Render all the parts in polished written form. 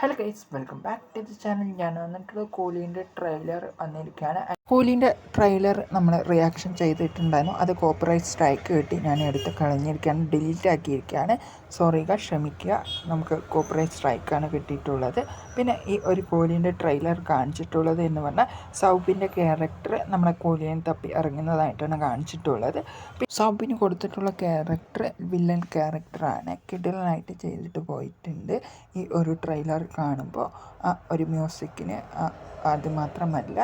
Hello guys, welcome back to the channel. ഞാൻ വന്നിട്ടുള്ള കൂലീൻ്റെ trailer വന്നിരിക്കുകയാണ്. കൂലീൻ്റെ ട്രെയിലർ നമ്മൾ റിയാക്ഷൻ ചെയ്തിട്ടുണ്ടായിരുന്നു. അത് കോപ്പിറൈറ്റ് സ്ട്രൈക്ക് കിട്ടി. ഞാൻ എടുത്ത് കളഞ്ഞിരിക്കുകയാണ്, ഡിലീറ്റ് ആക്കിയിരിക്കുകയാണ്. സോറിക, ക്ഷമിക്കുക. നമുക്ക് കോപ്പിറൈറ്റ് സ്ട്രൈക്കാണ് കിട്ടിയിട്ടുള്ളത്. പിന്നെ ഈ ഒരു കൂലീൻ്റെ ട്രെയിലർ കാണിച്ചിട്ടുള്ളത് എന്ന് പറഞ്ഞാൽ സൗബിൻ്റെ ക്യാരക്ടർ നമ്മളെ കൂലിയെ തപ്പി ഇറങ്ങുന്നതായിട്ടാണ് കാണിച്ചിട്ടുള്ളത്. സൗബിന് കൊടുത്തിട്ടുള്ള ക്യാരക്ടർ വില്ലൻ ക്യാരക്ടറാണ്. കിടിലനായിട്ട് ചെയ്തിട്ട് പോയിട്ടുണ്ട്. ഈ ഒരു ട്രെയിലർ കാണുമ്പോൾ ഒരു മ്യൂസിക്കിന് അത് മാത്രമല്ല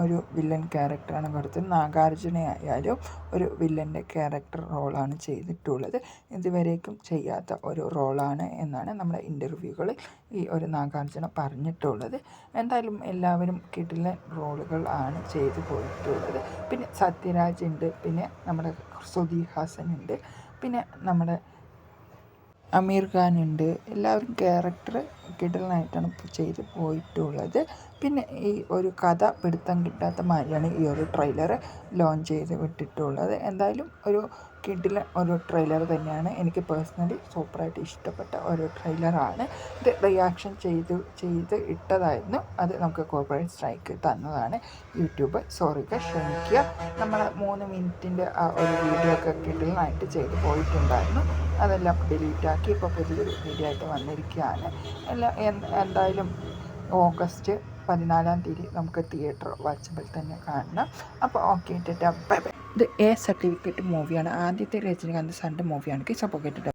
ഒരു വില്ലൻ ക്യാരക്ടറാണ് കൊടുത്തത്. നാഗാർജുനയായാലും ഒരു വില്ലൻ്റെ ക്യാരക്ടർ റോളാണ് ചെയ്തിട്ടുള്ളത്. ഇതുവരേക്കും ചെയ്യാത്ത ഒരു റോളാണ് എന്നാണ് നമ്മുടെ ഇൻ്റർവ്യൂകളിൽ ഈ ഒരു നാഗാർജുന പറഞ്ഞിട്ടുള്ളത്. എന്തായാലും എല്ലാവരും കിടിലൻ റോളുകൾ ആണ് ചെയ്തു പോയിട്ടുള്ളത്. പിന്നെ സത്യരാജ് ഉണ്ട്, പിന്നെ നമ്മുടെ ശ്രുതി ഹാസൻ ഉണ്ട്, പിന്നെ നമ്മുടെ അമീർ ഖാൻ ഉണ്ട്. എല്ലാവരും ക്യാരക്ടർ കിടിലനായിട്ടാണ് ചെയ്ത് പോയിട്ടുള്ളത്. പിന്നെ ഈ ഒരു കഥ പിടുത്തം കിട്ടാത്ത മാതിരിയാണ് ഈ ഒരു ട്രെയിലർ ലോഞ്ച് ചെയ്ത് വിട്ടിട്ടുള്ളത്. എന്തായാലും ഒരു കിടിലൻ ഒരു ട്രെയിലർ തന്നെയാണ്. എനിക്ക് പേഴ്സണലി സൂപ്പറായിട്ട് ഇഷ്ടപ്പെട്ട ഒരു ട്രെയിലറാണ്. ഇത് റിയാക്ഷൻ ചെയ്ത് ഇട്ടതായിരുന്നു. അത് നമുക്ക് കോർപ്പറേറ്റ് സ്ട്രൈക്ക് തന്നതാണ് യൂട്യൂബ്. സോറിക്ക് ക്ഷമിക്കുക. നമ്മൾ 3 മിനിറ്റിൻ്റെ ആ ഒരു വീഡിയോ ഒക്കെ കിടിലനായിട്ട് ചെയ്ത് പോയിട്ടുണ്ടായിരുന്നു. അതെല്ലാം ഡിലീറ്റാക്കി ഇപ്പോൾ പുതിയൊരു വീഡിയോ ആയിട്ട് വന്നിരിക്കുകയാണ്. എന്തായാലും ഓഗസ്റ്റ് 14-ാം തീയതി നമുക്ക് തിയേറ്റർ വാച്ചബിൾ തന്നെ കാണണം. അപ്പോൾ ഓക്കെ, ബൈ ബൈ. ഇത് സർട്ടിഫിക്കറ്റ് മൂവിയാണ്. ആദ്യത്തെ രജനികാന്ത് സാറിൻ്റെ മൂവിയാണ്. അപ്പോൾ കേട്ടിട്ട്